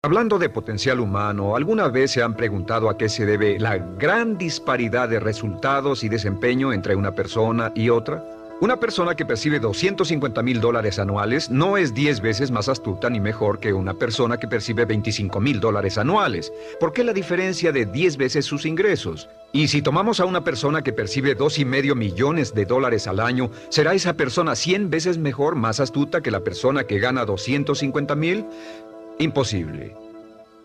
Hablando de potencial humano, ¿alguna vez se han preguntado a qué se debe la gran disparidad de resultados y desempeño entre una persona y otra? Una persona que percibe $250,000 anuales no es 10 veces más astuta ni mejor que una persona que percibe $25,000 anuales. ¿Por qué la diferencia de 10 veces sus ingresos? Y si tomamos a una persona que percibe $2,5 millones al año, ¿será esa persona 100 veces mejor, más astuta que la persona que gana $250,000? Imposible.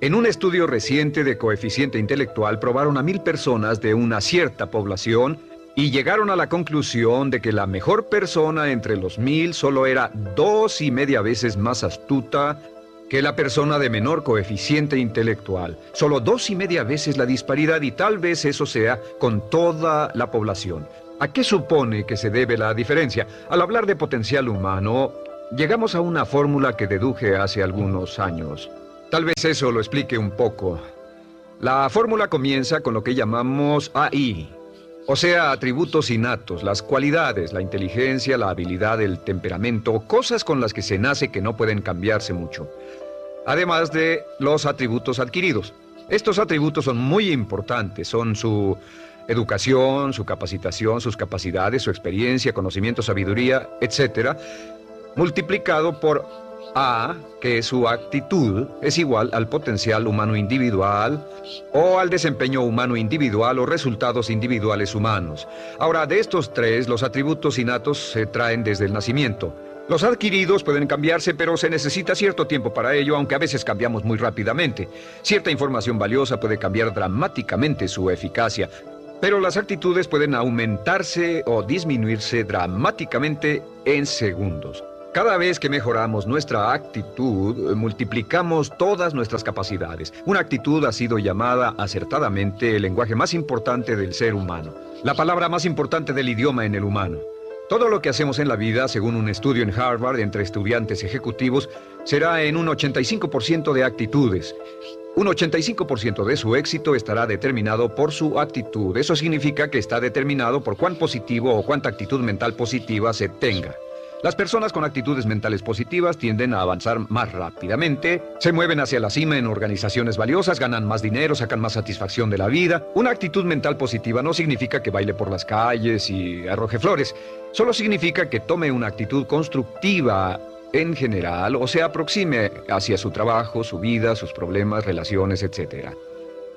En un estudio reciente de coeficiente intelectual probaron a 1,000 personas de una cierta población y llegaron a la conclusión de que la mejor persona entre los 1,000 solo era 2,5 veces más astuta que la persona de menor coeficiente intelectual. Solo 2,5 veces la disparidad, y tal vez eso sea con toda la población. ¿A qué supone que se debe la diferencia? Al hablar de potencial humano, llegamos a una fórmula que deduje hace algunos años. Tal vez eso lo explique un poco. La fórmula comienza con lo que llamamos AI, o sea, atributos innatos, las cualidades, la inteligencia, la habilidad, el temperamento, cosas con las que se nace que no pueden cambiarse mucho. Además de los atributos adquiridos. Estos atributos son muy importantes, son su educación, su capacitación, sus capacidades, su experiencia, conocimiento, sabiduría, etc., multiplicado por A, que es su actitud, es igual al potencial humano individual o al desempeño humano individual o resultados individuales humanos. Ahora, de estos tres, los atributos innatos se traen desde el nacimiento. Los adquiridos pueden cambiarse, pero se necesita cierto tiempo para ello, aunque a veces cambiamos muy rápidamente. Cierta información valiosa puede cambiar dramáticamente su eficacia, pero las actitudes pueden aumentarse o disminuirse dramáticamente en segundos. Cada vez que mejoramos nuestra actitud, multiplicamos todas nuestras capacidades. Una actitud ha sido llamada acertadamente el lenguaje más importante del ser humano, la palabra más importante del idioma en el humano. Todo lo que hacemos en la vida, según un estudio en Harvard entre estudiantes ejecutivos, será en un 85% de actitudes. Un 85% de su éxito estará determinado por su actitud. Eso significa que está determinado por cuán positivo o cuánta actitud mental positiva se tenga. Las personas con actitudes mentales positivas tienden a avanzar más rápidamente, se mueven hacia la cima en organizaciones valiosas, ganan más dinero, sacan más satisfacción de la vida. Una actitud mental positiva no significa que baile por las calles y arroje flores. Solo significa que tome una actitud constructiva en general o se aproxime hacia su trabajo, su vida, sus problemas, relaciones, etc.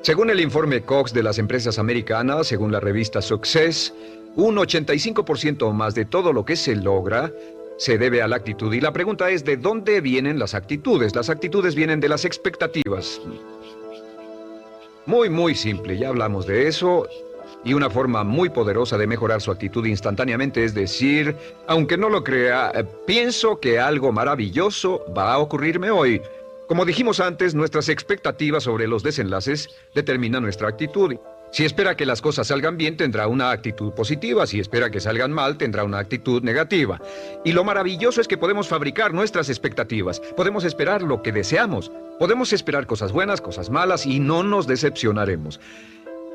Según el informe Cox de las empresas americanas, según la revista Success, un 85% o más de todo lo que se logra se debe a la actitud. Y la pregunta es, ¿de dónde vienen las actitudes? Las actitudes vienen de las expectativas. Muy simple, ya hablamos de eso. Y una forma muy poderosa de mejorar su actitud instantáneamente es decir, aunque no lo crea, pienso que algo maravilloso va a ocurrirme hoy. Como dijimos antes, nuestras expectativas sobre los desenlaces determinan nuestra actitud. Si espera que las cosas salgan bien, tendrá una actitud positiva. Si espera que salgan mal, tendrá una actitud negativa. Y lo maravilloso es que podemos fabricar nuestras expectativas. Podemos esperar lo que deseamos. Podemos esperar cosas buenas, cosas malas, y no nos decepcionaremos.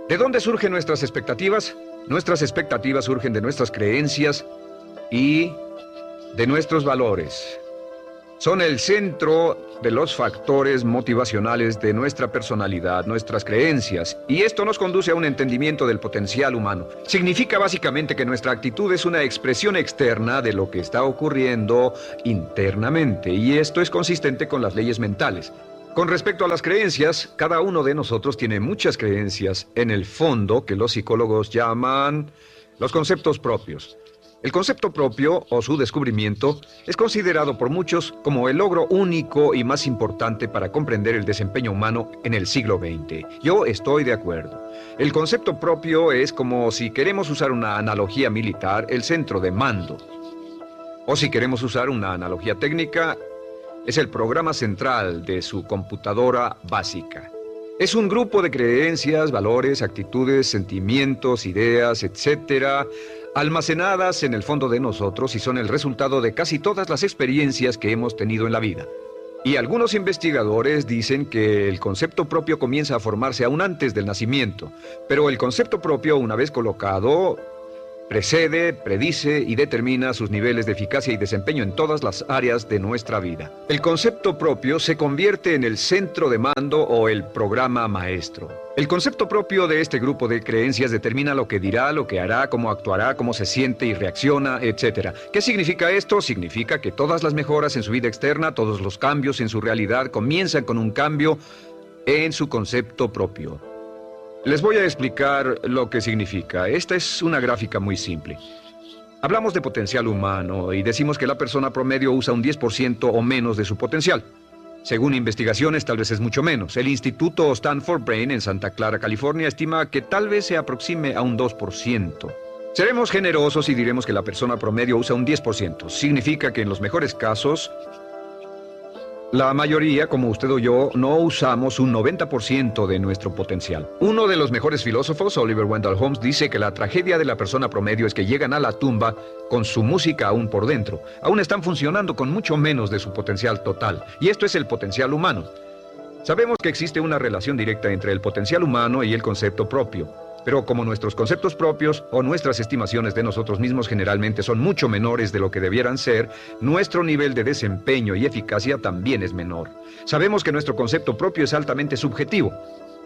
¿De dónde surgen nuestras expectativas? Nuestras expectativas surgen de nuestras creencias y de nuestros valores. Son el centro de los factores motivacionales de nuestra personalidad, nuestras creencias, y esto nos conduce a un entendimiento del potencial humano. Significa básicamente que nuestra actitud es una expresión externa de lo que está ocurriendo internamente, y esto es consistente con las leyes mentales. Con respecto a las creencias, cada uno de nosotros tiene muchas creencias en el fondo que los psicólogos llaman los conceptos propios. El concepto propio, o su descubrimiento, es considerado por muchos como el logro único y más importante para comprender el desempeño humano en el siglo XX. Yo estoy de acuerdo. El concepto propio es como, si queremos usar una analogía militar, el centro de mando. O si queremos usar una analogía técnica, es el programa central de su computadora básica. Es un grupo de creencias, valores, actitudes, sentimientos, ideas, etcétera, almacenadas en el fondo de nosotros y son el resultado de casi todas las experiencias que hemos tenido en la vida. Y algunos investigadores dicen que el concepto propio comienza a formarse aún antes del nacimiento, pero el concepto propio, una vez colocado, Precede, predice y determina sus niveles de eficacia y desempeño en todas las áreas de nuestra vida. El concepto propio se convierte en el centro de mando o el programa maestro. El concepto propio de este grupo de creencias determina lo que dirá, lo que hará, cómo actuará, cómo se siente y reacciona, etc. ¿Qué significa esto? Significa que todas las mejoras en su vida externa, todos los cambios en su realidad comienzan con un cambio en su concepto propio. Les voy a explicar lo que significa. Esta es una gráfica muy simple. Hablamos de potencial humano y decimos que la persona promedio usa un 10% o menos de su potencial. Según investigaciones, tal vez es mucho menos. El Instituto Stanford Brain en Santa Clara, California, estima que tal vez se aproxime a un 2%. Seremos generosos y diremos que la persona promedio usa un 10%. Significa que en los mejores casos, la mayoría, como usted o yo, no usamos un 90% de nuestro potencial. Uno de los mejores filósofos, Oliver Wendell Holmes, dice que la tragedia de la persona promedio es que llegan a la tumba con su música aún por dentro. Aún están funcionando con mucho menos de su potencial total. Y esto es el potencial humano. Sabemos que existe una relación directa entre el potencial humano y el concepto propio. Pero como nuestros conceptos propios o nuestras estimaciones de nosotros mismos generalmente son mucho menores de lo que debieran ser, nuestro nivel de desempeño y eficacia también es menor. Sabemos que nuestro concepto propio es altamente subjetivo.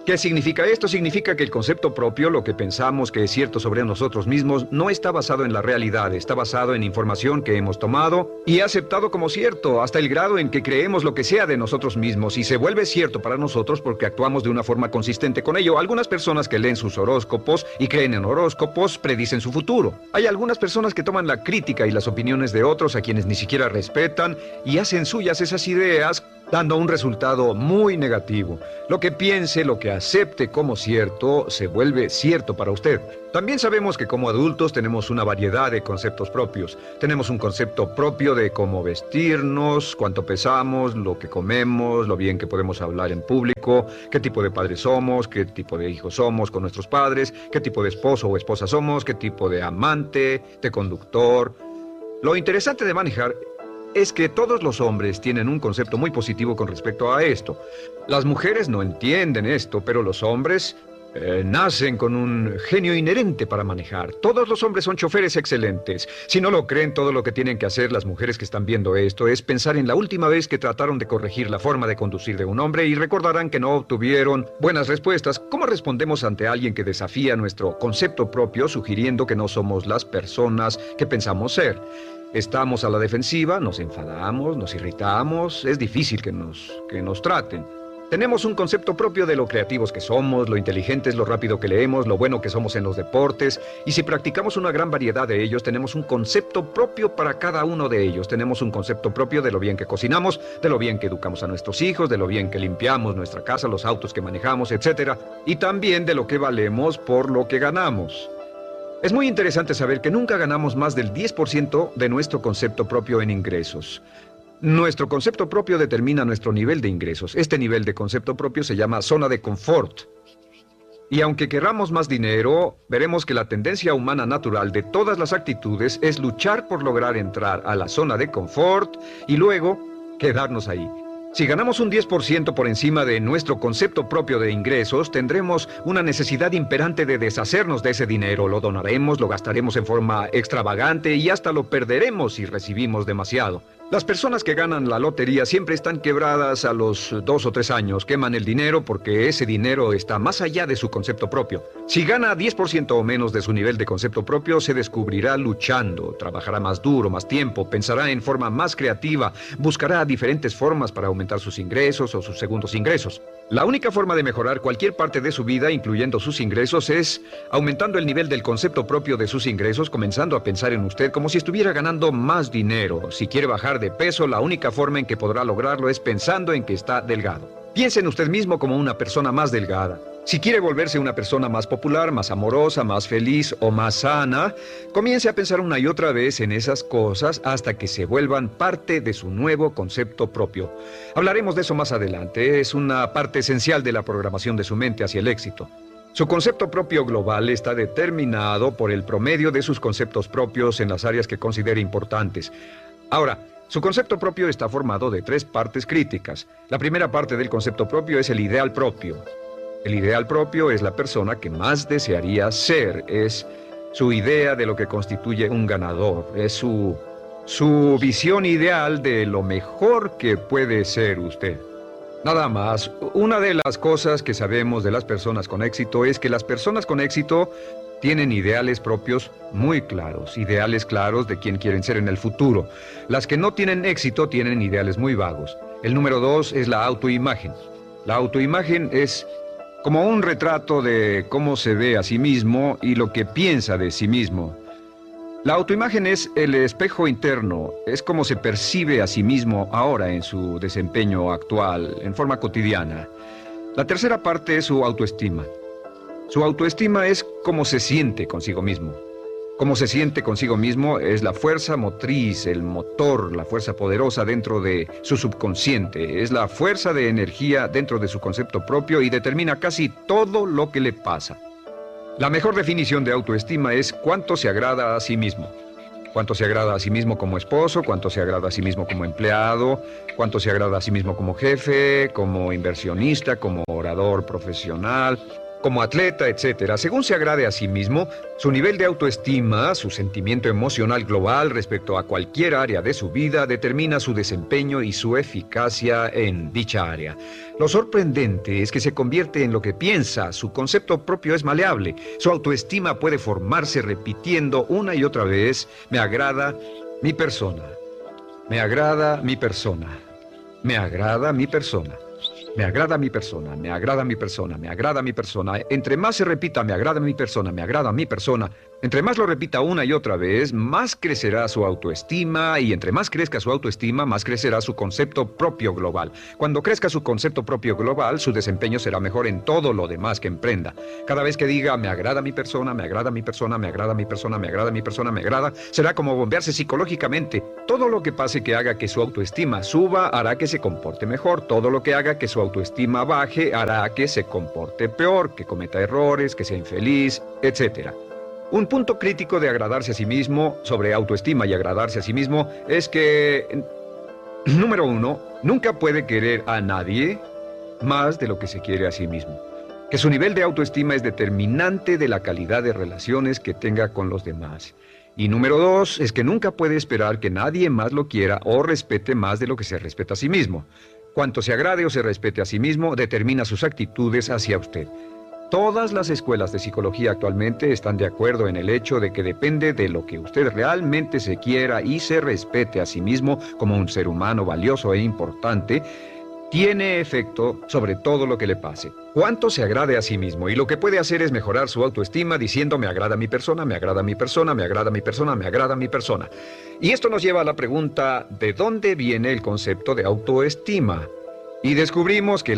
¿Qué significa esto? Significa que el concepto propio, lo que pensamos que es cierto sobre nosotros mismos, no está basado en la realidad, está basado en información que hemos tomado y aceptado como cierto, hasta el grado en que creemos lo que sea de nosotros mismos y se vuelve cierto para nosotros porque actuamos de una forma consistente con ello. Algunas personas que leen sus horóscopos y creen en horóscopos predicen su futuro. Hay algunas personas que toman la crítica y las opiniones de otros a quienes ni siquiera respetan y hacen suyas esas ideas, dando un resultado muy negativo. Lo que piense, lo que acepte como cierto, se vuelve cierto para usted. También sabemos que como adultos tenemos una variedad de conceptos propios. Tenemos un concepto propio de cómo vestirnos, cuánto pesamos, lo que comemos, lo bien que podemos hablar en público, qué tipo de padres somos, qué tipo de hijos somos con nuestros padres, qué tipo de esposo o esposa somos, qué tipo de amante, de conductor. Lo interesante de manejar es que todos los hombres tienen un concepto muy positivo con respecto a esto. Las mujeres no entienden esto, pero los hombres nacen con un genio inherente para manejar. Todos los hombres son choferes excelentes. Si no lo creen, todo lo que tienen que hacer las mujeres que están viendo esto es pensar en la última vez que trataron de corregir la forma de conducir de un hombre y recordarán que no obtuvieron buenas respuestas. ¿Cómo respondemos ante alguien que desafía nuestro concepto propio, sugiriendo que no somos las personas que pensamos ser? Estamos a la defensiva, nos enfadamos, nos irritamos, es difícil que nos traten. Tenemos un concepto propio de lo creativos que somos, lo inteligentes, lo rápido que leemos, lo bueno que somos en los deportes, y si practicamos una gran variedad de ellos, tenemos un concepto propio para cada uno de ellos. Tenemos un concepto propio de lo bien que cocinamos, de lo bien que educamos a nuestros hijos, de lo bien que limpiamos nuestra casa, los autos que manejamos, etc. Y también de lo que valemos por lo que ganamos. Es muy interesante saber que nunca ganamos más del 10% de nuestro concepto propio en ingresos. Nuestro concepto propio determina nuestro nivel de ingresos. Este nivel de concepto propio se llama zona de confort. Y aunque querramos más dinero, veremos que la tendencia humana natural de todas las actitudes es luchar por lograr entrar a la zona de confort y luego quedarnos ahí. Si ganamos un 10% por encima de nuestro concepto propio de ingresos, tendremos una necesidad imperante de deshacernos de ese dinero. Lo donaremos, lo gastaremos en forma extravagante y hasta lo perderemos si recibimos demasiado. Las personas que ganan la lotería siempre están quebradas a los 2 o 3 años. Queman el dinero porque ese dinero está más allá de su concepto propio. Si gana 10% o menos de su nivel de concepto propio, se descubrirá luchando, trabajará más duro, más tiempo, pensará en forma más creativa, buscará diferentes formas para aumentar sus ingresos o sus segundos ingresos. La única forma de mejorar cualquier parte de su vida, incluyendo sus ingresos, es aumentando el nivel del concepto propio de sus ingresos, comenzando a pensar en usted como si estuviera ganando más dinero. Si quiere bajar de peso, la única forma en que podrá lograrlo es pensando en que está delgado. Piense en usted mismo como una persona más delgada. Si quiere volverse una persona más popular, más amorosa, más feliz o más sana, comience a pensar una y otra vez en esas cosas hasta que se vuelvan parte de su nuevo concepto propio. Hablaremos de eso más adelante. Es una parte esencial de la programación de su mente hacia el éxito. Su concepto propio global está determinado por el promedio de sus conceptos propios en las áreas que considere importantes. Ahora, su concepto propio está formado de 3 partes críticas. La primera parte del concepto propio es el ideal propio. El ideal propio es la persona que más desearía ser, es su idea de lo que constituye un ganador, es su visión ideal de lo mejor que puede ser usted. Nada más, una de las cosas que sabemos de las personas con éxito es que las personas con éxito tienen ideales propios muy claros, ideales claros de quién quieren ser en el futuro. Las que no tienen éxito tienen ideales muy vagos. El número 2 es la autoimagen. La autoimagen es como un retrato de cómo se ve a sí mismo y lo que piensa de sí mismo. La autoimagen es el espejo interno, es como se percibe a sí mismo ahora en su desempeño actual, en forma cotidiana. La tercera parte es su autoestima. Su autoestima es cómo se siente consigo mismo. Cómo se siente consigo mismo es la fuerza motriz, el motor, la fuerza poderosa dentro de su subconsciente. Es la fuerza de energía dentro de su concepto propio y determina casi todo lo que le pasa. La mejor definición de autoestima es cuánto se agrada a sí mismo. Cuánto se agrada a sí mismo como esposo, cuánto se agrada a sí mismo como empleado, cuánto se agrada a sí mismo como jefe, como inversionista, como orador profesional, como atleta, etc. Según se agrade a sí mismo, su nivel de autoestima, su sentimiento emocional global respecto a cualquier área de su vida determina su desempeño y su eficacia en dicha área. Lo sorprendente es que se convierte en lo que piensa, su concepto propio es maleable, su autoestima puede formarse repitiendo una y otra vez, me agrada mi persona, me agrada mi persona, me agrada mi persona. Me agrada mi persona, me agrada mi persona, me agrada mi persona. Entre más se repita, me agrada mi persona, me agrada mi persona. Entre más lo repita una y otra vez, más crecerá su autoestima y entre más crezca su autoestima, más crecerá su concepto propio global. Cuando crezca su concepto propio global, su desempeño será mejor en todo lo demás que emprenda. Cada vez que diga, me agrada mi persona, me agrada mi persona, me agrada mi persona, me agrada mi persona, me agrada, será como bombearse psicológicamente. Todo lo que pase que haga que su autoestima suba, hará que se comporte mejor. Todo lo que haga que su autoestima baje, hará que se comporte peor, que cometa errores, que sea infeliz, etc. Un punto crítico de agradarse a sí mismo, sobre autoestima y agradarse a sí mismo, es que, número 1, nunca puede querer a nadie más de lo que se quiere a sí mismo. Que su nivel de autoestima es determinante de la calidad de relaciones que tenga con los demás. Y número 2, es que nunca puede esperar que nadie más lo quiera o respete más de lo que se respeta a sí mismo. Cuanto se agrade o se respete a sí mismo, determina sus actitudes hacia usted. Todas las escuelas de psicología actualmente están de acuerdo en el hecho de que depende de lo que usted realmente se quiera y se respete a sí mismo como un ser humano valioso e importante, tiene efecto sobre todo lo que le pase. Cuánto se agrade a sí mismo y lo que puede hacer es mejorar su autoestima diciendo me agrada mi persona, me agrada mi persona, me agrada mi persona, me agrada mi persona. Y esto nos lleva a la pregunta, ¿de dónde viene el concepto de autoestima? Y descubrimos que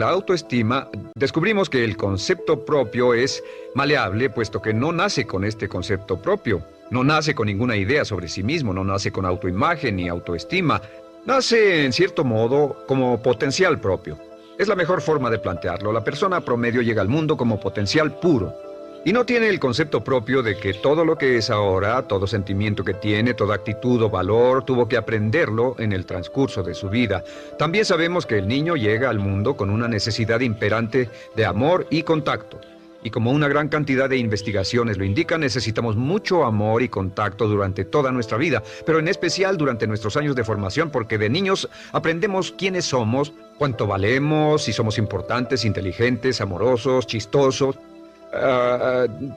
el concepto propio es maleable, puesto que no nace con este concepto propio. No nace con ninguna idea sobre sí mismo, no nace con autoimagen ni autoestima. Nace, en cierto modo, como potencial propio. Es la mejor forma de plantearlo. La persona promedio llega al mundo como potencial puro. Y no tiene el concepto propio de que todo lo que es ahora, todo sentimiento que tiene, toda actitud o valor, tuvo que aprenderlo en el transcurso de su vida. También sabemos que el niño llega al mundo con una necesidad imperante de amor y contacto. Y como una gran cantidad de investigaciones lo indican, necesitamos mucho amor y contacto durante toda nuestra vida, pero en especial durante nuestros años de formación, porque de niños aprendemos quiénes somos, cuánto valemos, si somos importantes, inteligentes, amorosos, chistosos.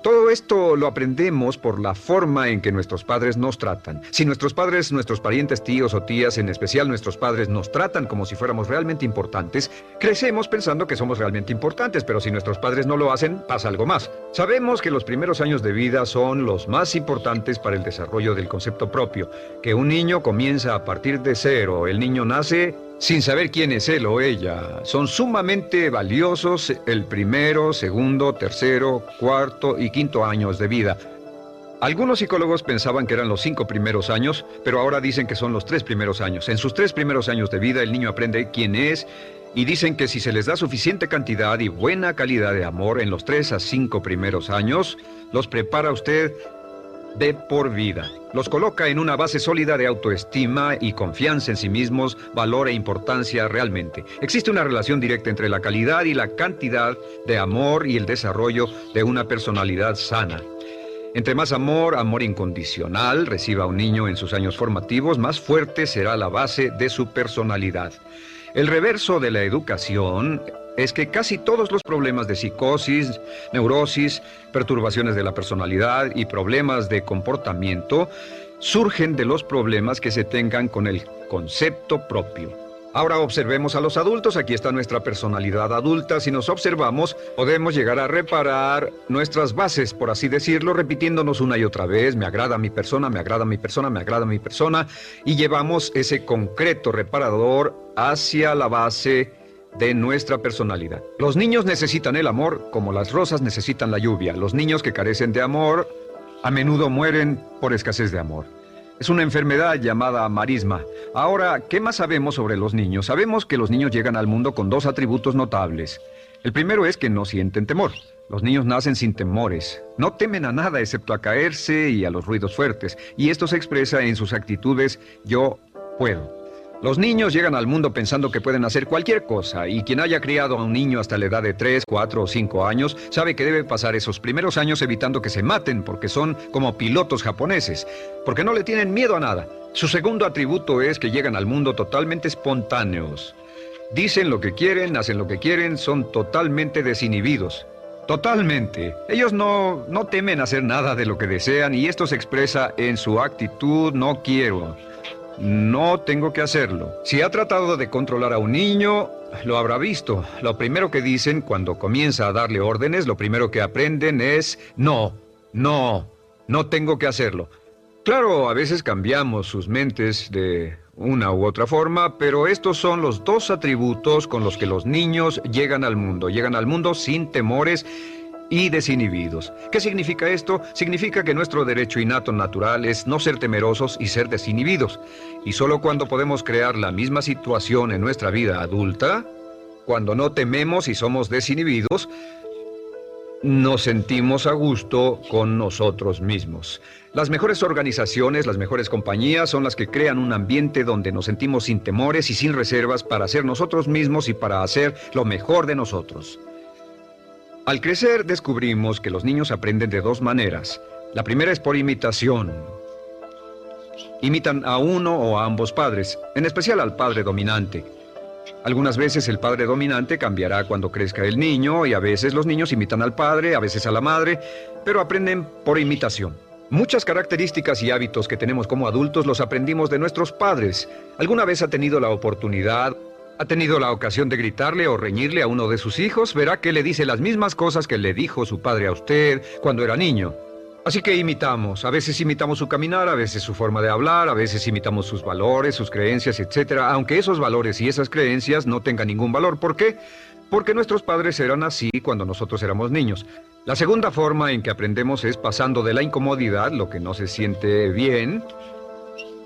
Todo esto lo aprendemos por la forma en que nuestros padres nos tratan. Si nuestros padres, nuestros parientes, tíos o tías, en especial nuestros padres, nos tratan como si fuéramos realmente importantes, crecemos pensando que somos realmente importantes, pero si nuestros padres no lo hacen, pasa algo más. Sabemos que los primeros años de vida son los más importantes para el desarrollo del concepto propio, que un niño comienza a partir de cero. El niño nace sin saber quién es él o ella. Son sumamente valiosos el primero, segundo, tercero, cuarto y quinto años de vida. Algunos psicólogos pensaban que eran los 5 primeros años, pero ahora dicen que son los 3 primeros años. En sus 3 primeros años de vida el niño aprende quién es y dicen que si se les da suficiente cantidad y buena calidad de amor en los 3 a 5 primeros años, los prepara usted de por vida. Los coloca en una base sólida de autoestima y confianza en sí mismos, valor e importancia realmente. Existe una relación directa entre la calidad y la cantidad de amor y el desarrollo de una personalidad sana. Entre más amor, amor incondicional, reciba un niño en sus años formativos, más fuerte será la base de su personalidad. El reverso de la educación es que casi todos los problemas de psicosis, neurosis, perturbaciones de la personalidad y problemas de comportamiento surgen de los problemas que se tengan con el concepto propio. Ahora observemos a los adultos. Aquí está nuestra personalidad adulta. Si nos observamos, podemos llegar a reparar nuestras bases, por así decirlo, repitiéndonos una y otra vez: me agrada mi persona, me agrada mi persona, me agrada mi persona, y llevamos ese concreto reparador hacia la base de nuestra personalidad. Los niños necesitan el amor como las rosas necesitan la lluvia. Los niños que carecen de amor a menudo mueren por escasez de amor. Es una enfermedad llamada marisma. Ahora, ¿qué más sabemos sobre los niños? Sabemos que los niños llegan al mundo con dos atributos notables. El primero es que no sienten temor. Los niños nacen sin temores. No temen a nada excepto a caerse y a los ruidos fuertes. Y esto se expresa en sus actitudes: yo puedo. Los niños llegan al mundo pensando que pueden hacer cualquier cosa, y quien haya criado a un niño hasta la edad de 3, 4 o 5 años sabe que debe pasar esos primeros años evitando que se maten, porque son como pilotos japoneses, porque no le tienen miedo a nada. Su segundo atributo es que llegan al mundo totalmente espontáneos. Dicen lo que quieren, hacen lo que quieren, son totalmente desinhibidos. Totalmente. Ellos no temen hacer nada de lo que desean, y esto se expresa en su actitud: no quiero. No tengo que hacerlo. Si ha tratado de controlar a un niño, lo habrá visto. Lo primero que dicen cuando comienza a darle órdenes, lo primero que aprenden es: no tengo que hacerlo. Claro, a veces cambiamos sus mentes de una u otra forma, pero estos son los dos atributos con los que los niños llegan al mundo. Llegan al mundo sin temores y desinhibidos. ¿Qué significa esto? Significa que nuestro derecho innato natural es no ser temerosos y ser desinhibidos. Y solo cuando podemos crear la misma situación en nuestra vida adulta, cuando no tememos y somos desinhibidos, nos sentimos a gusto con nosotros mismos. Las mejores organizaciones, las mejores compañías son las que crean un ambiente donde nos sentimos sin temores y sin reservas para ser nosotros mismos y para hacer lo mejor de nosotros. Al crecer descubrimos que los niños aprenden de dos maneras. La primera es por imitación. Imitan a uno o a ambos padres, en especial al padre dominante. Algunas veces el padre dominante cambiará cuando crezca el niño, y a veces los niños imitan al padre, a veces a la madre, pero aprenden por imitación. Muchas características y hábitos que tenemos como adultos los aprendimos de nuestros padres. ¿Alguna vez ha tenido la oportunidad, ha tenido la ocasión de gritarle o reñirle a uno de sus hijos? Verá que le dice las mismas cosas que le dijo su padre a usted cuando era niño. Así que imitamos. A veces imitamos su caminar, a veces su forma de hablar, a veces imitamos sus valores, sus creencias, etc. Aunque esos valores y esas creencias no tengan ningún valor. ¿Por qué? Porque nuestros padres eran así cuando nosotros éramos niños. La segunda forma en que aprendemos es pasando de la incomodidad, lo que no se siente bien,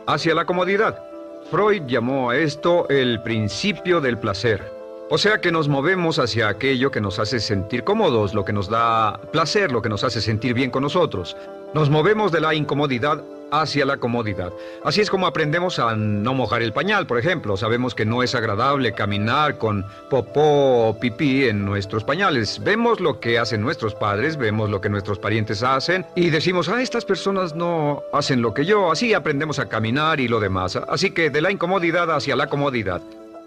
hacia la comodidad. Freud llamó a esto el principio del placer. O sea que nos movemos hacia aquello que nos hace sentir cómodos, lo que nos da placer, lo que nos hace sentir bien con nosotros. Nos movemos de la incomodidad hacia la comodidad. Así es como aprendemos a no mojar el pañal, por ejemplo. Sabemos que no es agradable caminar con popó o pipí en nuestros pañales. Vemos lo que hacen nuestros padres, vemos lo que nuestros parientes hacen y decimos: estas personas no hacen lo que yo. Así aprendemos a caminar y lo demás. Así que de la incomodidad hacia la comodidad.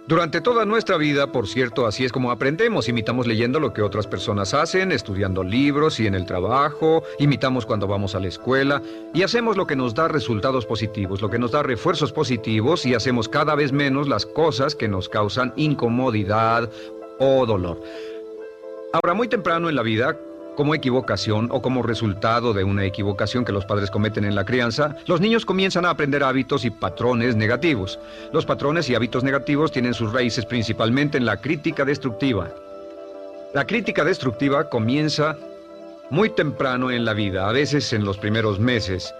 Durante toda nuestra vida, por cierto, así es como aprendemos. Imitamos leyendo lo que otras personas hacen, estudiando libros y en el trabajo, imitamos cuando vamos a la escuela y hacemos lo que nos da resultados positivos, lo que nos da refuerzos positivos, y hacemos cada vez menos las cosas que nos causan incomodidad o dolor. Ahora, muy temprano en la vida, como equivocación o como resultado de una equivocación que los padres cometen en la crianza, los niños comienzan a aprender hábitos y patrones negativos. Los patrones y hábitos negativos tienen sus raíces principalmente en la crítica destructiva. La crítica destructiva comienza muy temprano en la vida, a veces en los primeros meses.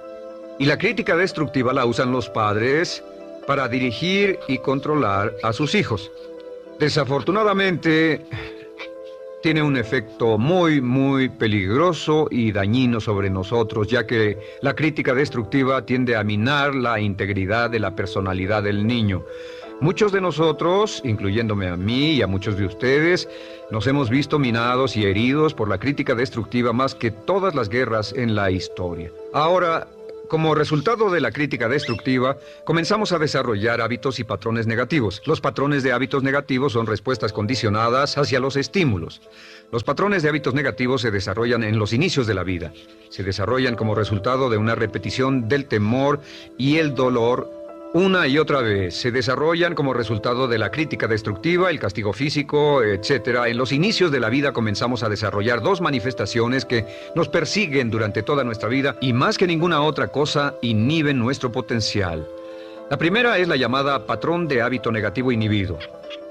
Y la crítica destructiva la usan los padres para dirigir y controlar a sus hijos. Desafortunadamente, tiene un efecto muy peligroso y dañino sobre nosotros, ya que la crítica destructiva tiende a minar la integridad de la personalidad del niño. Muchos de nosotros, incluyéndome a mí y a muchos de ustedes, nos hemos visto minados y heridos por la crítica destructiva más que todas las guerras en la historia. Ahora, como resultado de la crítica destructiva, comenzamos a desarrollar hábitos y patrones negativos. Los patrones de hábitos negativos son respuestas condicionadas hacia los estímulos. Los patrones de hábitos negativos se desarrollan en los inicios de la vida. Se desarrollan como resultado de una repetición del temor y el dolor una y otra vez. Se desarrollan como resultado de la crítica destructiva, el castigo físico, etc. En los inicios de la vida comenzamos a desarrollar dos manifestaciones que nos persiguen durante toda nuestra vida y más que ninguna otra cosa inhiben nuestro potencial. La primera es la llamada patrón de hábito negativo inhibido.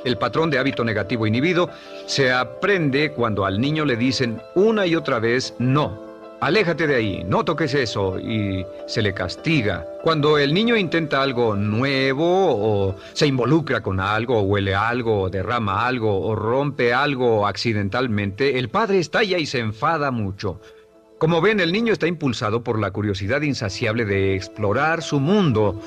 El patrón de hábito negativo inhibido se aprende cuando al niño le dicen una y otra vez no. Aléjate de ahí, no toques eso, y se le castiga. Cuando el niño intenta algo nuevo, o se involucra con algo, o huele algo, o derrama algo, o rompe algo accidentalmente, el padre estalla y se enfada mucho. Como ven, el niño está impulsado por la curiosidad insaciable de explorar su mundo.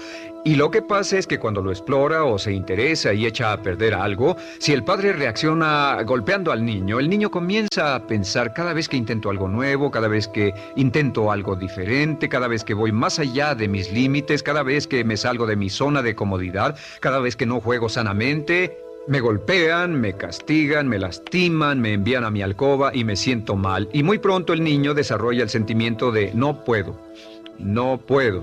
Y lo que pasa es que cuando lo explora o se interesa y echa a perder algo, si el padre reacciona golpeando al niño, el niño comienza a pensar cada vez que intento algo nuevo, cada vez que intento algo diferente, cada vez que voy más allá de mis límites, cada vez que me salgo de mi zona de comodidad, cada vez que no juego sanamente, me golpean, me castigan, me lastiman, me envían a mi alcoba y me siento mal. Y muy pronto el niño desarrolla el sentimiento de no puedo, no puedo,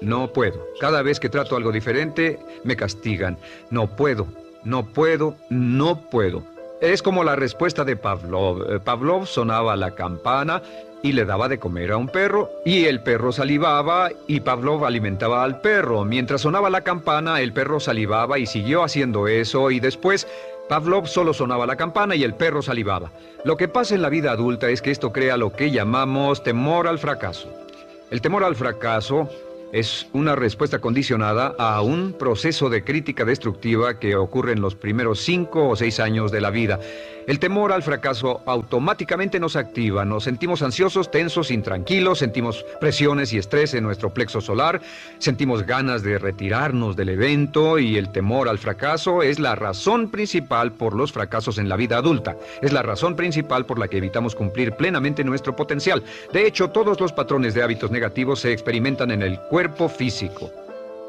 no puedo. Cada vez que trato algo diferente, me castigan. No puedo, no puedo, no puedo. Es como la respuesta de Pavlov. Pavlov sonaba la campana y le daba de comer a un perro, y el perro salivaba y Pavlov alimentaba al perro. Mientras sonaba la campana, el perro salivaba y siguió haciendo eso, y después Pavlov solo sonaba la campana y el perro salivaba. Lo que pasa en la vida adulta es que esto crea lo que llamamos temor al fracaso. El temor al fracaso es una respuesta condicionada a un proceso de crítica destructiva que ocurre en los primeros 5 o 6 años de la vida. El temor al fracaso automáticamente nos activa, nos sentimos ansiosos, tensos, intranquilos, sentimos presiones y estrés en nuestro plexo solar, sentimos ganas de retirarnos del evento, y el temor al fracaso es la razón principal por los fracasos en la vida adulta. Es la razón principal por la que evitamos cumplir plenamente nuestro potencial. De hecho, todos los patrones de hábitos negativos se experimentan en el cuerpo físico.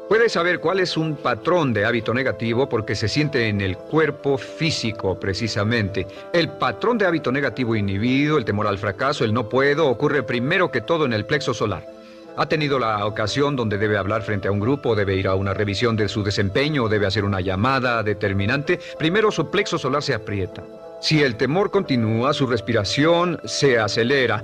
Puedes saber cuál es un patrón de hábito negativo porque se siente en el cuerpo físico, precisamente. El patrón de hábito negativo inhibido, el temor al fracaso, el no puedo, ocurre primero que todo en el plexo solar. ¿Ha tenido la ocasión donde debe hablar frente a un grupo, debe ir a una revisión de su desempeño o debe hacer una llamada determinante? Primero su plexo solar se aprieta. Si el temor continúa, su respiración se acelera.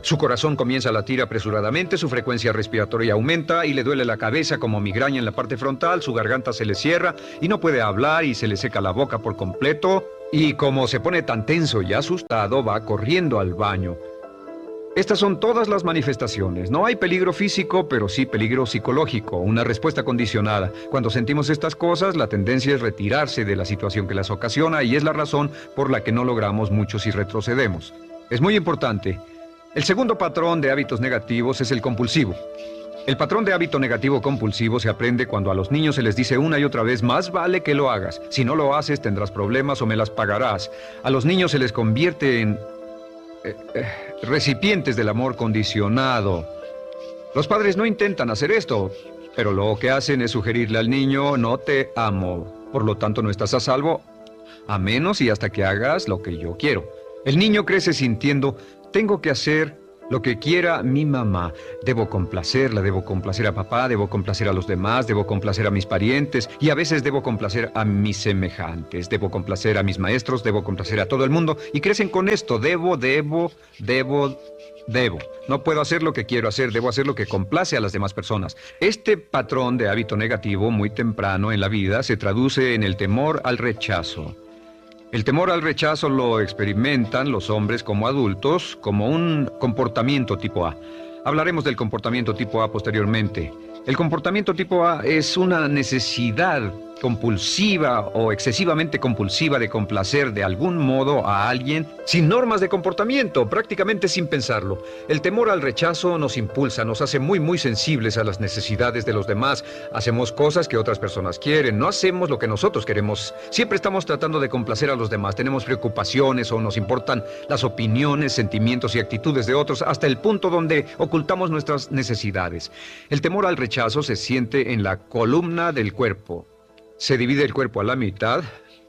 Su corazón comienza a latir apresuradamente, su frecuencia respiratoria aumenta y le duele la cabeza como migraña en la parte frontal, su garganta se le cierra y no puede hablar y se le seca la boca por completo. Y como se pone tan tenso y asustado, va corriendo al baño. Estas son todas las manifestaciones. No hay peligro físico, pero sí peligro psicológico, una respuesta condicionada. Cuando sentimos estas cosas, la tendencia es retirarse de la situación que las ocasiona y es la razón por la que no logramos mucho si retrocedemos. Es muy importante. El segundo patrón de hábitos negativos es el compulsivo. El patrón de hábito negativo compulsivo se aprende cuando a los niños se les dice una y otra vez, más vale que lo hagas. Si no lo haces, tendrás problemas o me las pagarás. A los niños se les convierte en recipientes del amor condicionado. Los padres no intentan hacer esto, pero lo que hacen es sugerirle al niño, no te amo. Por lo tanto, no estás a salvo, a menos y hasta que hagas lo que yo quiero. El niño crece sintiendo, tengo que hacer lo que quiera mi mamá. Debo complacerla, debo complacer a papá, debo complacer a los demás, debo complacer a mis parientes y a veces debo complacer a mis semejantes, debo complacer a mis maestros, debo complacer a todo el mundo y crecen con esto, debo. No puedo hacer lo que quiero hacer, debo hacer lo que complace a las demás personas. Este patrón de hábito negativo muy temprano en la vida se traduce en el temor al rechazo. El temor al rechazo lo experimentan los hombres como adultos como un comportamiento tipo A. Hablaremos del comportamiento tipo A posteriormente. El comportamiento tipo A es una necesidad compulsiva o excesivamente compulsiva de complacer de algún modo a alguien sin normas de comportamiento, prácticamente sin pensarlo. El temor al rechazo nos impulsa, nos hace muy sensibles a las necesidades de los demás. Hacemos cosas que otras personas quieren, no hacemos lo que nosotros queremos. Siempre estamos tratando de complacer a los demás. Tenemos preocupaciones o nos importan las opiniones, sentimientos y actitudes de otros hasta el punto donde ocultamos nuestras necesidades. El temor al rechazo se siente en la columna del cuerpo. Se divide el cuerpo a la mitad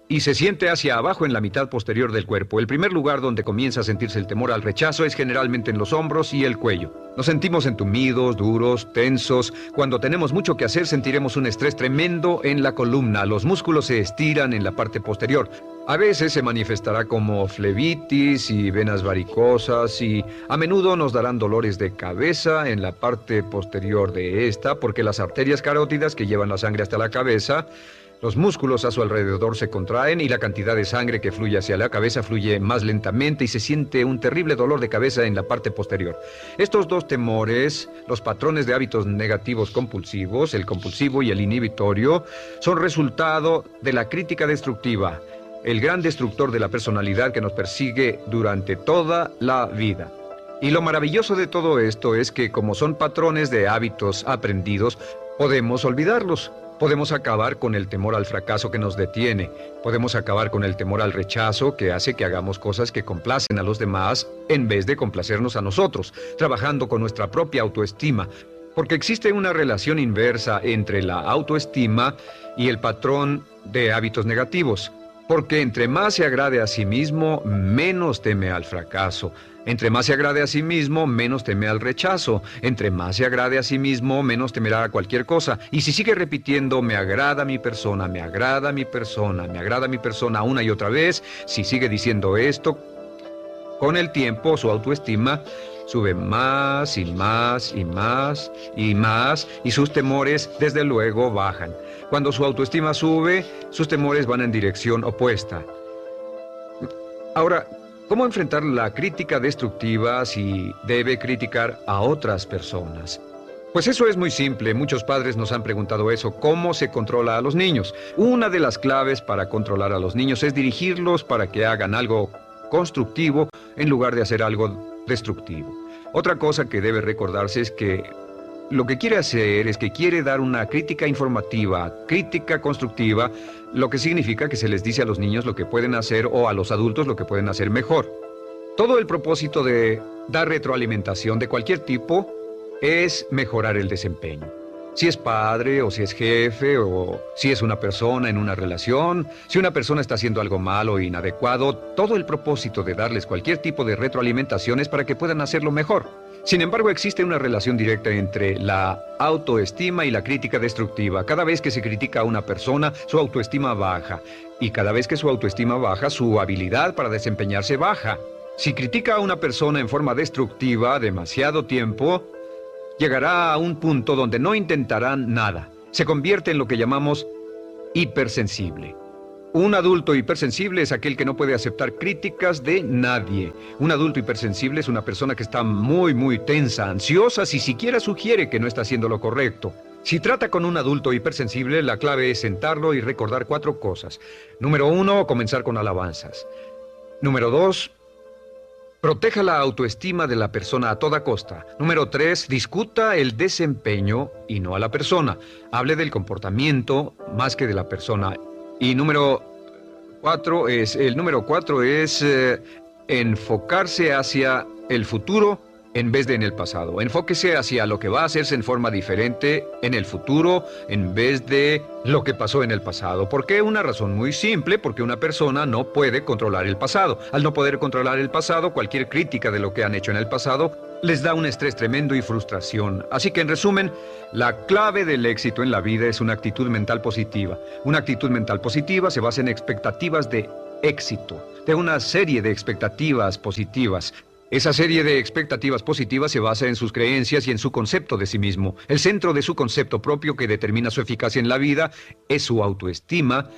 y se siente hacia abajo en la mitad posterior del cuerpo. El primer lugar donde comienza a sentirse el temor al rechazo es generalmente en los hombros y el cuello. Nos sentimos entumidos, duros, tensos. Cuando tenemos mucho que hacer, sentiremos un estrés tremendo en la columna. Los músculos se estiran en la parte posterior. A veces se manifestará como flebitis y venas varicosas y a menudo nos darán dolores de cabeza en la parte posterior de esta porque las arterias carótidas que llevan la sangre hasta la cabeza, los músculos a su alrededor se contraen y la cantidad de sangre que fluye hacia la cabeza fluye más lentamente y se siente un terrible dolor de cabeza en la parte posterior. Estos dos temores, los patrones de hábitos negativos compulsivos, el compulsivo y el inhibitorio, son resultado de la crítica destructiva, el gran destructor de la personalidad que nos persigue durante toda la vida. Y lo maravilloso de todo esto es que como son patrones de hábitos aprendidos, podemos olvidarlos. Podemos acabar con el temor al fracaso que nos detiene. Podemos acabar con el temor al rechazo que hace que hagamos cosas que complacen a los demás en vez de complacernos a nosotros, trabajando con nuestra propia autoestima. Porque existe una relación inversa entre la autoestima y el patrón de hábitos negativos. Porque entre más se agrade a sí mismo, menos teme al fracaso. Entre más se agrade a sí mismo, menos teme al rechazo. Entre más se agrade a sí mismo, menos temerá a cualquier cosa. Y si sigue repitiendo, me agrada mi persona, me agrada mi persona, me agrada mi persona una y otra vez, si sigue diciendo esto, con el tiempo su autoestima sube más y más y más y más y sus temores desde luego bajan. Cuando su autoestima sube, sus temores van en dirección opuesta. Ahora, ¿cómo enfrentar la crítica destructiva si debe criticar a otras personas? Pues eso es muy simple. Muchos padres nos han preguntado eso. ¿Cómo se controla a los niños? Una de las claves para controlar a los niños es dirigirlos para que hagan algo constructivo en lugar de hacer algo destructivo. Otra cosa que debe recordarse es que lo que quiere hacer es que quiere dar una crítica informativa, crítica constructiva, lo que significa que se les dice a los niños lo que pueden hacer o a los adultos lo que pueden hacer mejor. Todo el propósito de dar retroalimentación de cualquier tipo es mejorar el desempeño. Si es padre o si es jefe o si es una persona en una relación, si una persona está haciendo algo malo o inadecuado, todo el propósito de darles cualquier tipo de retroalimentación es para que puedan hacerlo mejor. Sin embargo, existe una relación directa entre la autoestima y la crítica destructiva. Cada vez que se critica a una persona, su autoestima baja. Y cada vez que su autoestima baja, su habilidad para desempeñarse baja. Si critica a una persona en forma destructiva demasiado tiempo, llegará a un punto donde no intentarán nada. Se convierte en lo que llamamos hipersensible. Un adulto hipersensible es aquel que no puede aceptar críticas de nadie. Un adulto hipersensible es una persona que está muy tensa, ansiosa, si siquiera sugiere que no está haciendo lo correcto. Si trata con un adulto hipersensible, la clave es sentarlo y recordar 4 cosas. Número 1, comenzar con alabanzas. Número 2, proteja la autoestima de la persona a toda costa. Número 3, discuta el desempeño y no a la persona. Hable del comportamiento más que de la persona. Y número 4 es enfocarse hacia el futuro en vez de en el pasado. Enfóquese hacia lo que va a hacerse en forma diferente en el futuro en vez de lo que pasó en el pasado. ¿Por qué? Una razón muy simple, porque una persona no puede controlar el pasado. Al no poder controlar el pasado, cualquier crítica de lo que han hecho en el pasado les da un estrés tremendo y frustración. Así que en resumen, la clave del éxito en la vida es una actitud mental positiva. Una actitud mental positiva se basa en expectativas de éxito, de una serie de expectativas positivas. Esa serie de expectativas positivas se basa en sus creencias y en su concepto de sí mismo. El centro de su concepto propio que determina su eficacia en la vida es su autoestima,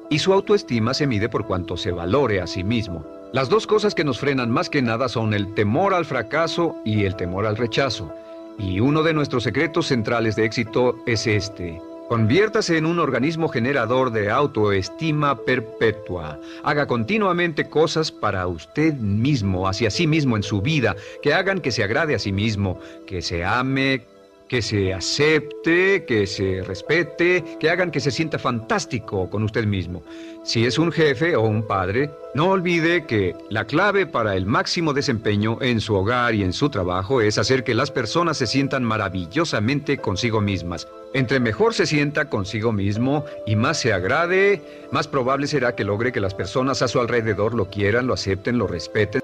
y su autoestima se mide por cuanto se valore a sí mismo. Las dos cosas que nos frenan más que nada son el temor al fracaso y el temor al rechazo. Y uno de nuestros secretos centrales de éxito es este: Conviértase en un organismo generador de autoestima perpetua. Haga continuamente cosas para usted mismo, hacia sí mismo en su vida, que hagan que se agrade a sí mismo, que se ame, que se acepte, que se respete, que hagan que se sienta fantástico con usted mismo. Si es un jefe o un padre, no olvide que la clave para el máximo desempeño en su hogar y en su trabajo es hacer que las personas se sientan maravillosamente consigo mismas. Entre mejor se sienta consigo mismo y más se agrade, más probable será que logre que las personas a su alrededor lo quieran, lo acepten, lo respeten.